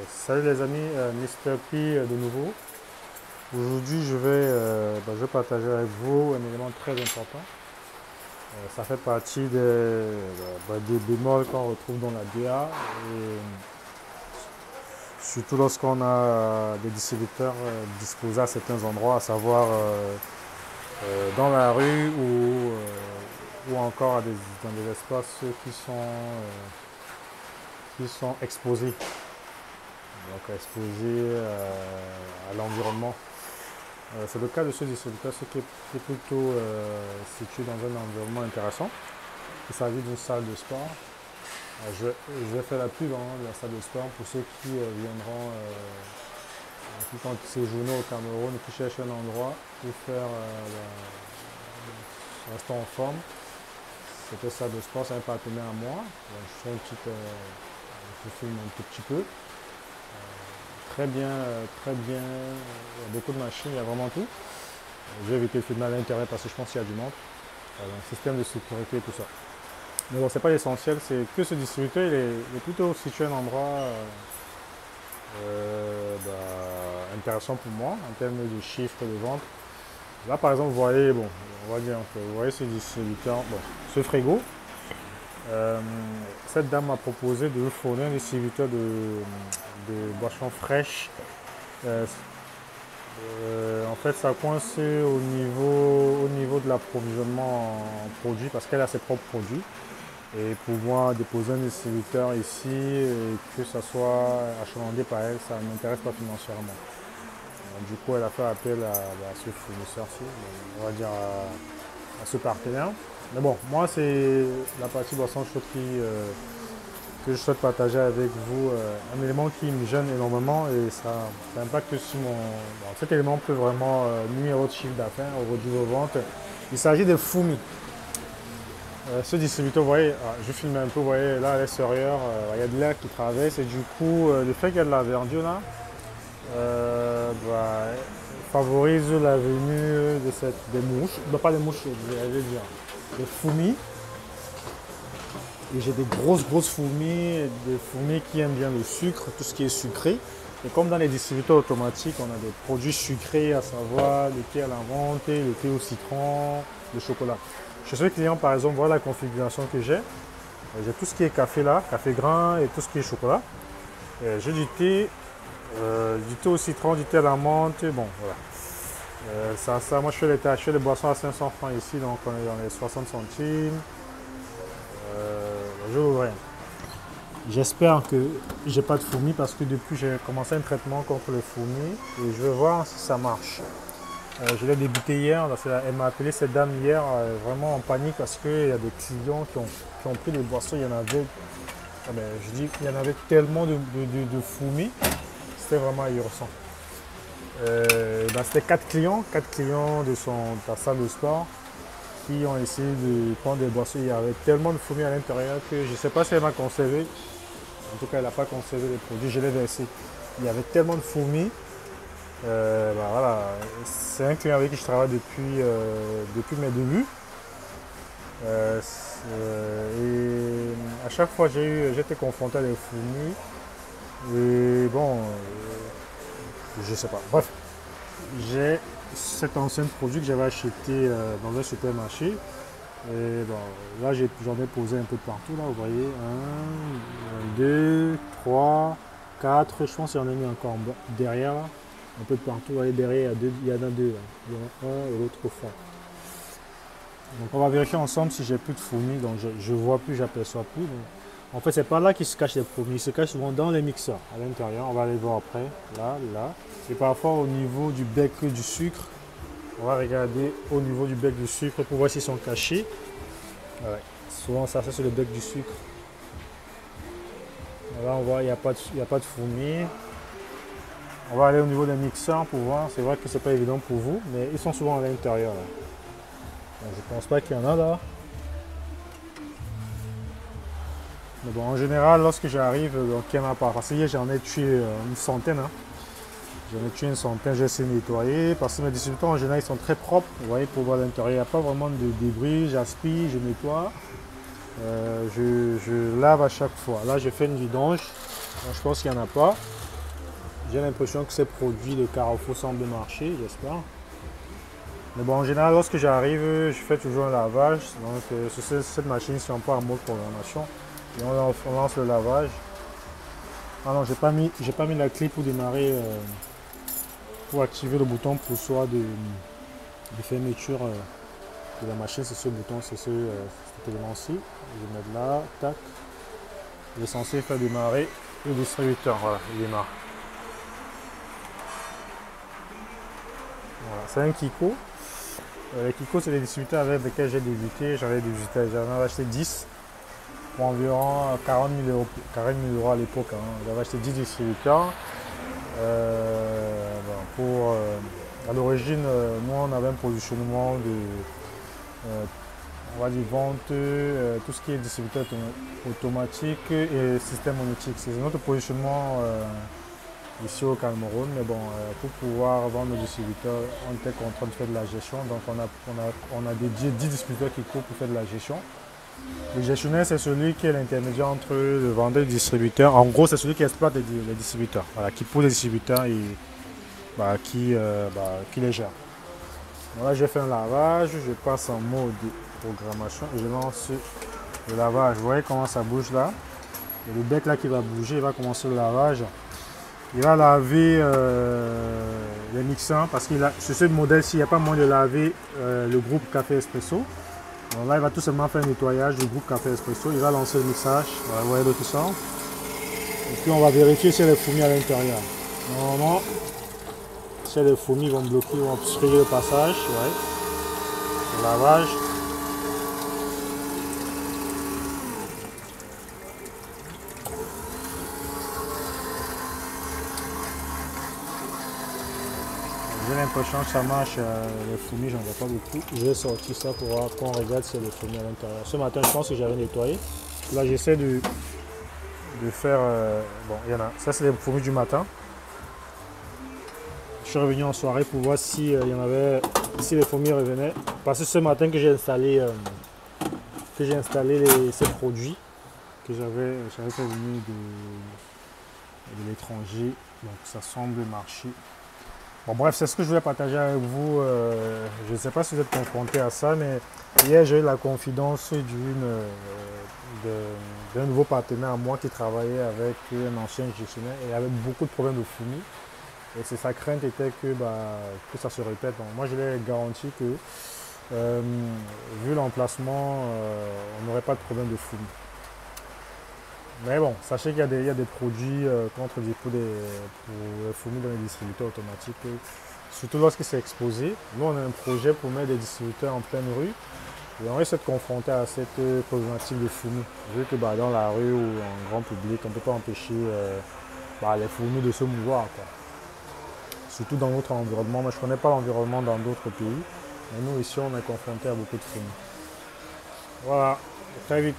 Salut les amis, Mr. P de nouveau. Aujourd'hui, je vais partager avec vous un élément très important. Ça fait partie des bémols qu'on retrouve dans la DA, et surtout lorsqu'on a des distributeurs disposés à certains endroits, à savoir dans la rue ou encore dans des espaces qui sont exposés, donc exposés à l'environnement. C'est le cas de ce distributeur, qui est plutôt situé dans un environnement intéressant. Il s'agit d'une salle de sport. Je vais faire la pub de la salle de sport pour ceux qui viendront, qui comptent séjourner au Cameroun et qui cherchent un endroit pour faire rester en forme. Cette salle de sport, c'est un partenaire à moi. Je fais je filme un tout petit peu. Très bien, très bien. Il y a beaucoup de machines, il y a vraiment tout. Je vais éviter de filmer à l'intérieur parce que je pense qu'il y a du monde. Un système de sécurité et tout ça. Mais bon, c'est pas l'essentiel, c'est que ce distributeur, il est plutôt situé à un endroit intéressant pour moi en termes de chiffres de vente. Là, par exemple, vous voyez, bon, on va dire que vous voyez ce distributeur, bon, ce frigo. Cette dame m'a proposé de fournir un distributeur de boissons fraîches. En fait, ça coince au niveau de l'approvisionnement en produits parce qu'elle a ses propres produits. Et pouvoir déposer un distributeur ici et que ça soit achalandé par elle, ça ne m'intéresse pas financièrement. Du coup, elle a fait appel à ce fournisseur-ci, on va dire à ce partenaire. Mais bon, moi, c'est la partie boisson chaude que je souhaite partager avec vous. Un élément qui me gêne énormément et ça impacte sur mon... Bon, cet élément peut vraiment nuire au chiffre d'affaires, au réduire vos ventes. Il s'agit des foumis. Ce distributeur, vous voyez, je filme un peu, vous voyez là à l'extérieur, il y a de l'air qui traverse et du coup, le fait qu'il y a de la verdure là, favorise la venue des mouches, pas des mouches, je vais dire, des fourmis. Et j'ai des grosses fourmis, des fourmis qui aiment bien le sucre, tout ce qui est sucré. Et comme dans les distributeurs automatiques, on a des produits sucrés, à savoir le thé à la menthe, le thé au citron, le chocolat. Chez ce client, par exemple, voilà la configuration que j'ai. J'ai tout ce qui est café là, café grain et tout ce qui est chocolat. J'ai du thé au citron, du thé à la menthe, bon voilà. Moi je fais les boissons à 500 francs ici, donc on est dans les 60 centimes. Je vais ouvrir. J'espère que j'ai pas de fourmis parce que depuis j'ai commencé un traitement contre les fourmis et je vais voir si ça marche. Je l'ai débuté hier, elle m'a appelé cette dame hier vraiment en panique parce qu'il y a des clients qui ont pris des boissons, il y en avait, je dis qu'il y en avait tellement de fourmis, c'était vraiment ahurissant. C'était quatre clients de sa salle de sport qui ont essayé de prendre des boissons. Il y avait tellement de fourmis à l'intérieur que je ne sais pas si elle m'a conservé. En tout cas, elle n'a pas conservé les produits, je l'ai versé. Il y avait tellement de fourmis. Voilà. C'est un client avec qui je travaille depuis mes débuts. Et à chaque fois, j'étais confronté à des fourmis. Et bon, je sais pas. Bref, j'ai cet ancien produit que j'avais acheté dans un supermarché. Et bon, là, j'en ai posé un peu de partout. Là, vous voyez, 1, 2, 3, 4. Je pense qu'il y en a mis encore derrière. Là. Un peu de partout. Vous voyez, derrière, il y en a deux. Là. Il y en a un et l'autre au fond. Donc, on va vérifier ensemble si j'ai plus de fourmis. Donc, je ne vois plus, j'aperçois plus. Donc, en fait, c'est pas là qu'ils se cachent les fourmis. Ils se cachent souvent dans les mixeurs, à l'intérieur. On va aller voir après. Là. Et parfois, au niveau du bec du sucre, on va regarder au niveau du bec du sucre pour voir s'ils sont cachés. Ouais. Souvent, ça c'est le bec du sucre. Là, on voit il n'y a pas de fourmis. On va aller au niveau des mixeurs pour voir. C'est vrai que c'est pas évident pour vous, mais ils sont souvent à l'intérieur. Je pense pas qu'il y en a là. Mais bon, en général, lorsque j'arrive, donc il n'y en a pas. Parce que hier, j'en ai tué une centaine. J'en ai tué une centaine, j'ai essayé de nettoyer. Parce que mes distributeurs, en général, ils sont très propres. Vous voyez, pour voir l'intérieur, il n'y a pas vraiment de débris. J'aspire, je nettoie. Je lave à chaque fois. Là, je fais une vidange. Donc, je pense qu'il n'y en a pas. J'ai l'impression que ces produits de Carrefour semblent marcher, j'espère. Mais bon, en général, lorsque j'arrive, je fais toujours un lavage. Donc, sur cette machine, si on part en mode programmation, et on lance le lavage. Ah non, j'ai pas mis la clé pour démarrer, pour activer le bouton pour soi de fermeture de la machine. C'est ce bouton, c'est cet élément-ci. Je vais mettre là, tac. Il est censé faire démarrer le distributeur. Voilà, il démarre. Voilà, c'est un Kiko. Les Kiko, c'est les distributeurs avec lesquels j'ai débuté. J'en avais acheté 10 pour environ 40 000 euros, 40 000 euros à l'époque. Hein. J'avais acheté 10 distributeurs. À l'origine, nous, on avait un positionnement on va dire vente, tout ce qui est distributeur automatique et système monétique. C'est notre positionnement ici au Cameroun, mais bon, pour pouvoir vendre nos distributeurs, on était contraint de faire de la gestion, donc on a dédié 10 distributeurs qui courent pour faire de la gestion. Le gestionnaire, c'est celui qui est l'intermédiaire entre le vendeur et le distributeur. En gros, c'est celui qui exploite les distributeurs, voilà, qui pose les distributeurs et qui les gère. Donc là, j'ai fait un lavage, je passe en mode programmation et je lance le lavage. Vous voyez comment ça bouge là? Il y a le bec là qui va bouger, il va commencer le lavage. Il va laver les mixeurs parce que sur ce modèle-ci, il n'y a pas moyen de laver le groupe Café Espresso. Donc là, il va tout simplement faire un nettoyage du groupe Café Espresso. Il va lancer le mixage. Voilà, vous voyez tout ça. Et puis, on va vérifier s'il y a des fourmis à l'intérieur. Normalement, si les fourmis vont bloquer, vont obstruer le passage. Ouais. Le lavage. J'ai l'impression que ça marche, les fourmis, j'en vois pas beaucoup. Je vais sortir ça pour voir qu'on regarde s'il y a des fourmis à l'intérieur. Ce matin, je pense que j'avais nettoyé. Là, j'essaie de faire. Bon, il y en a. Ça, c'est les fourmis du matin. Je suis revenu en soirée pour voir si il y en avait, si les fourmis revenaient. Parce que ce matin que j'ai installé, ces produits que j'avais fait venir de l'étranger. Donc, ça semble marcher. Bon bref, c'est ce que je voulais partager avec vous. Je ne sais pas si vous êtes confronté à ça, mais hier j'ai eu la confidence d'un nouveau partenaire à moi qui travaillait avec un ancien gestionnaire et avait beaucoup de problèmes de fourmis. Et c'est sa crainte était que ça se répète. Donc, moi je lui ai garanti que vu l'emplacement, on n'aurait pas de problème de fourmis. Mais bon, sachez qu'il y a des produits contre pour les fourmis dans les distributeurs automatiques, surtout lorsqu'il s'est exposé. Nous, on a un projet pour mettre des distributeurs en pleine rue et on risque de confronter à cette problématique de fourmis. Vu que dans la rue ou en grand public, on ne peut pas empêcher les fourmis de se mouvoir, quoi. Surtout dans notre environnement. Moi, je ne connais pas l'environnement dans d'autres pays, mais nous, ici, on est confronté à beaucoup de fourmis. Voilà, très vite.